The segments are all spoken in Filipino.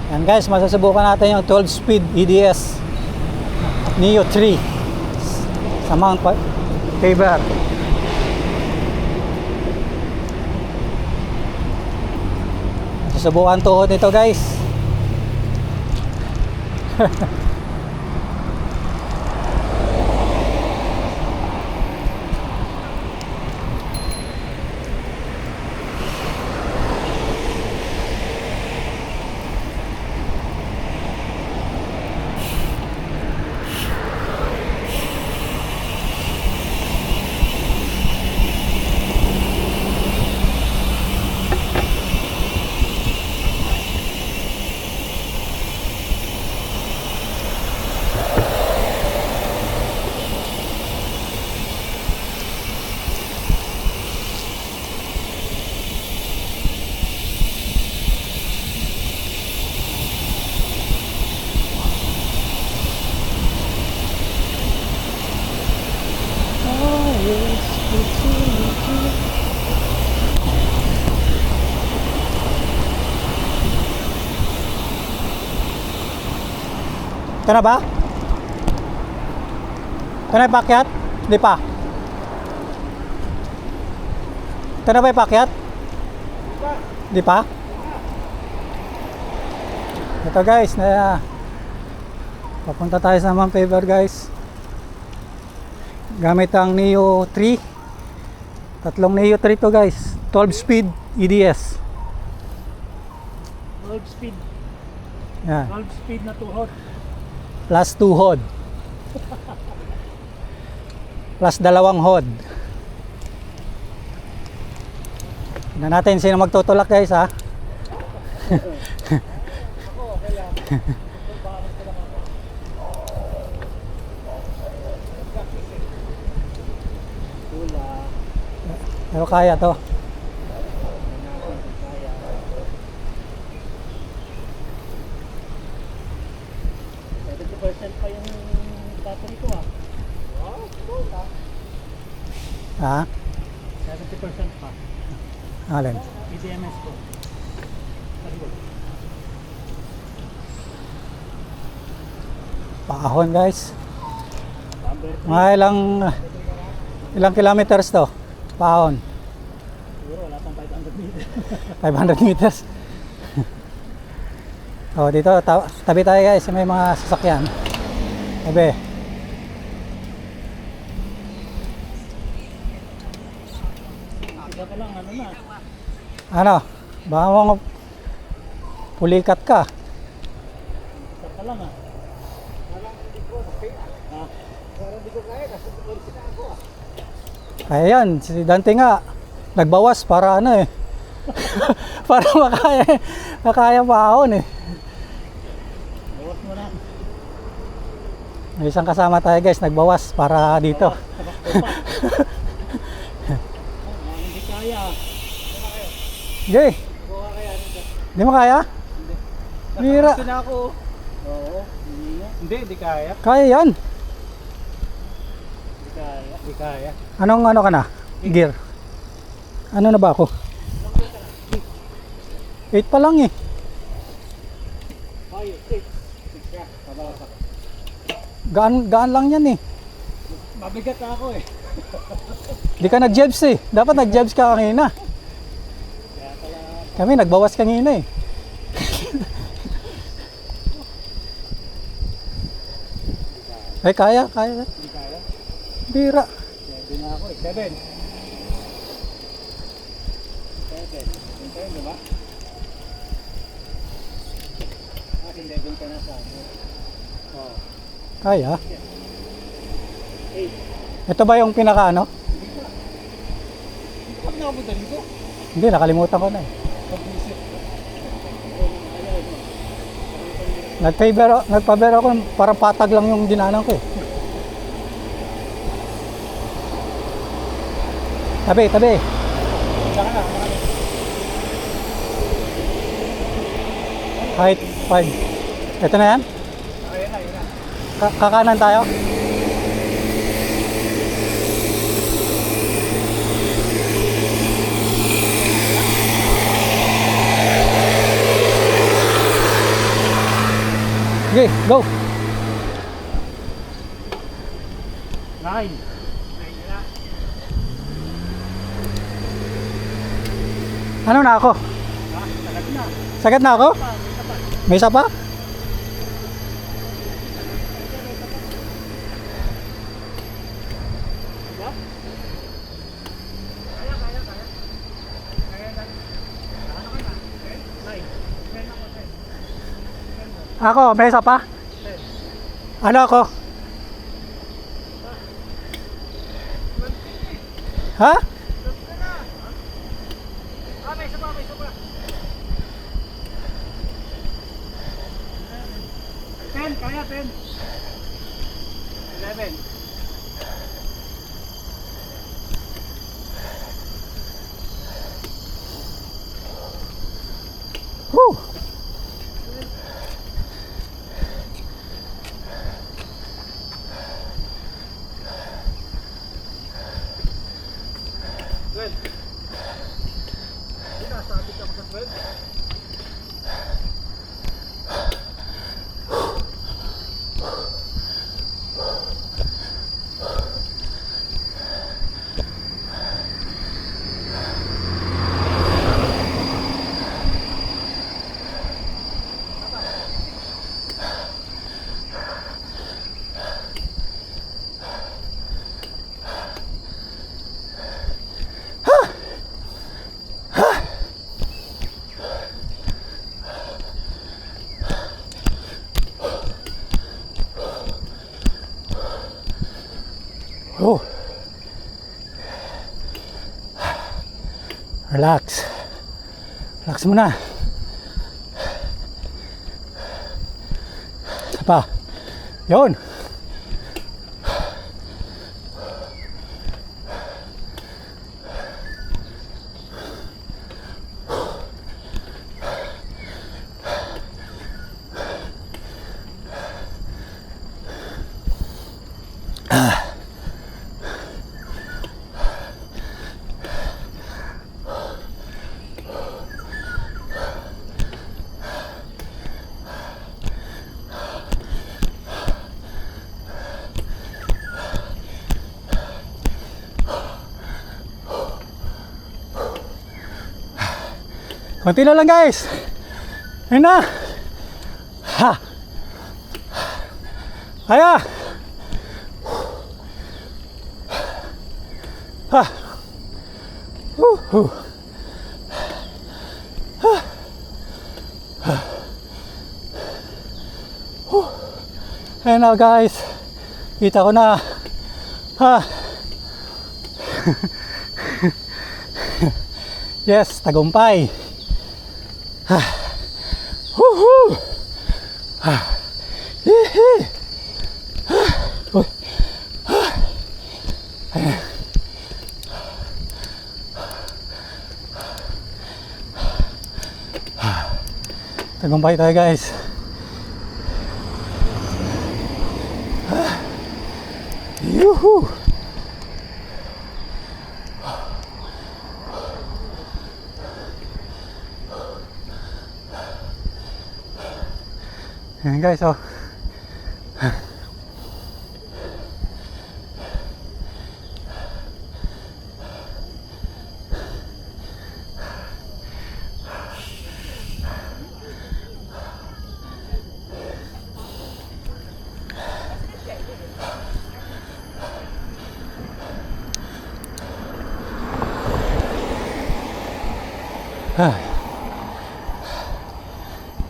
Yan guys, masasubukan natin yung 12 speed EDS Neo 3 sa Mount Faber. Susubukan tuhod nito guys. Ito na ba? Ito na ipakyat? Hindi pa. Ito na ba ipakyat? Hindi pa. Ito guys, na papunta tayo sa Mount Faber guys. Gamit ang Neo 3. Tatlong Neo 3 to guys. 12 speed EDS. 12 speed. Yan. 12 speed na tuhod. Plus 2 hod. Plus 2 hod. Tignan natin sino magtutulak guys ha. Pero kaya to. 70% pa yung battery ko ah. Ha? 70% pa. Alin? EDMS ko. Paahon guys. Number 3. Mga ilang kilometers to? Paahon. Siguro wala pang 500 meters. 500 meters. Oh, dito tabi tayo guys, may mga sasakyan. Tabi. Iba ka lang, ano na. Ano? Baka mo pulikat ka. Isa ka lang ah. Parang hindi ko kaya. Ah. Parang hindi ko kaya kasi original ako ah. Kaya yan, si Dante nga nagbawas para ano eh. Para makaya paahon eh. Bawas mo na. May isang kasama tayo guys, nagbawas para dito. Hindi kaya. Jay, Buka kaya nito. di mo kaya? Mira. Nakakasina ako. Oo. Hindi kaya. Kaya yan. Hindi kaya. Anong ano ka na? Gear. Ano na ba ako? 8 pa lang eh. Ay, 6. 6 ka. Kabalas ako. Gaan lang yan eh. Mabigat ako eh. Di ka nag-jebs eh. Dapat nag-jebs ka kanina. Kaya pala. Kami nagbawas kanina eh. Ay kaya. Hindi kaya. Bira. 7 na ako eh. 7. 7. Yung 7, diba? Kasi 11 ka na sa akin. Oo. Kaya. 8. Ito ba yung pinaka ano? Pag nakapunta dito, Hindi, nakalimutan ko na eh. pag-visit. Nagpa-favor ako, parang patag lang yung dinanan ko eh. Tabi. Saka na, marami. Height 5. Ito na yan? Ayun na. Kakanan tayo? Sige, go. 9. Ano na ako? Ha? Talag na. Sagad na ako? May isa pa? Ako, may isa pa? Ano ako? Ha? May isa pa. 10, kaya 10. 11. Woo! Well. Hindi na, sabi ka sa 12. Oh. Relax. Relax muna. Isa pa. Yun. Konti na lang guys. Ayun na. Ha. Kaya. Ha. Ha. Ha. Ayun na guys. Kita ko na. Ha. Yes, tagumpay. Woohoo! Hihi! Tagumpay tayo guys. Yuhu! Ayan guys, oh.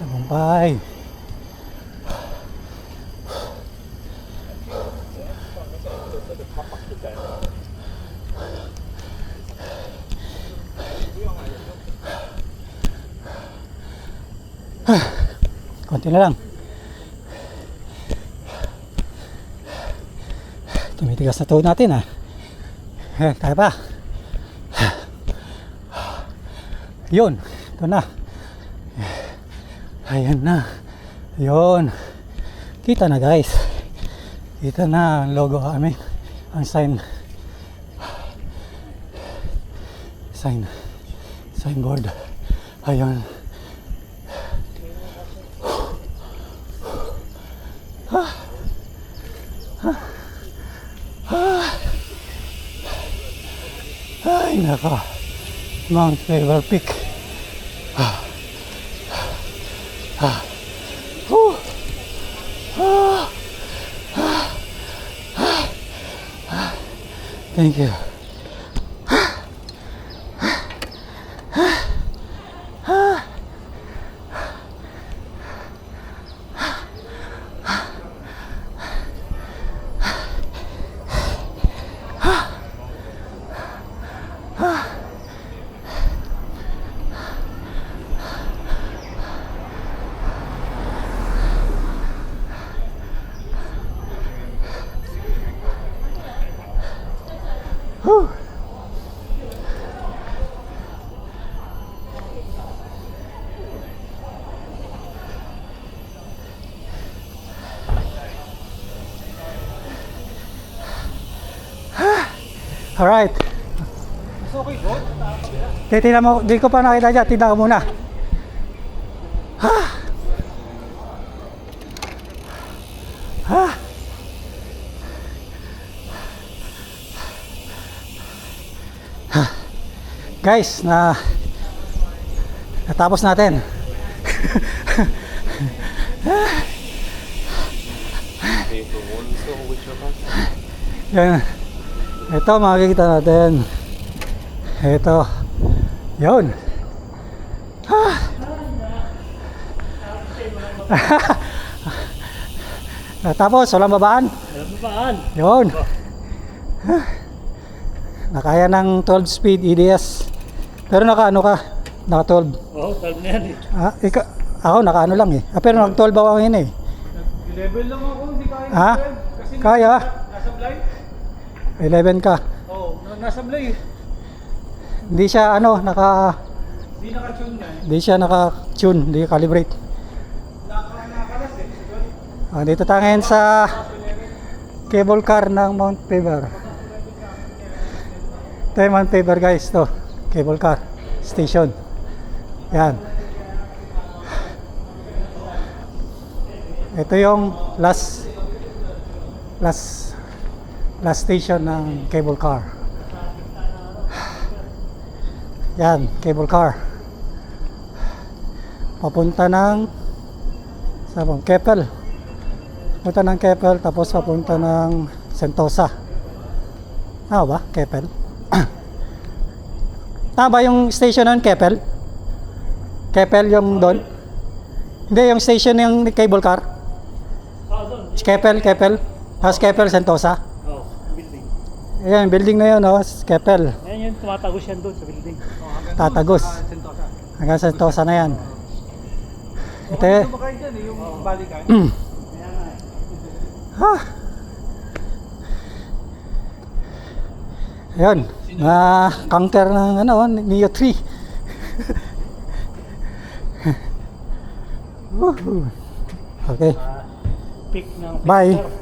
Tagumpay. Konti na lang. Tumitigas na tuhod natin ah. Kaya pa. Yun, ito na. Ayan na. Yun. Kita na guys. Kita na ang logo kami. Ang signboard. Ayun. Ay, nako. Mount Faber Peak. Thank you. Whew. Alright. Mas okay, bro? Titignan mo, di ko pa nakita dyan. Tignan ko muna. Guys, natapos natin. Yan. Ito makikita natin. Ito. Yun. Natapos, walang babaan. Alam mo baan? Yun. Nakaya ng 12 speed EDS. Pero naka ano ka? Naka 12. Oo, talb na yan eh. Ako naka ano lang eh. Pero naka 12 ako ngayon eh. Level lang ako, hindi kaya. Ha? Kasi Kaya? nasa blind? 11 ka. Oo, nasa blind. Hindi siya ano, Hindi naka-tune yan. hindi siya naka-tune, hindi calibrate. Nakakalas eh. Dito tayo ngayon sa cable car ng Mount Faber. Ito yung Mount Faber guys, to cable car station. Yan. Ito yung last station ng cable car. Yan, cable car. Papunta ng Keppel. Papunta ng Keppel tapos papunta ng Sentosa. Ba? Keppel. Tama ba yung station ng Keppel? Keppel yung doon? Hindi, yung station yung cable car. Oo, doon. Keppel. Tapos Keppel, Sentosa. Oo, building. Ayan, building na yun, Keppel. Ayan yung tumatagos yan doon sa building. Tatagos. Hanggang Sentosa na yan. Ito eh. Kumakain dyan eh, yung balikan. Ayun, conquer ng Neo 3. Woohoo. Okay, Peak ng bye.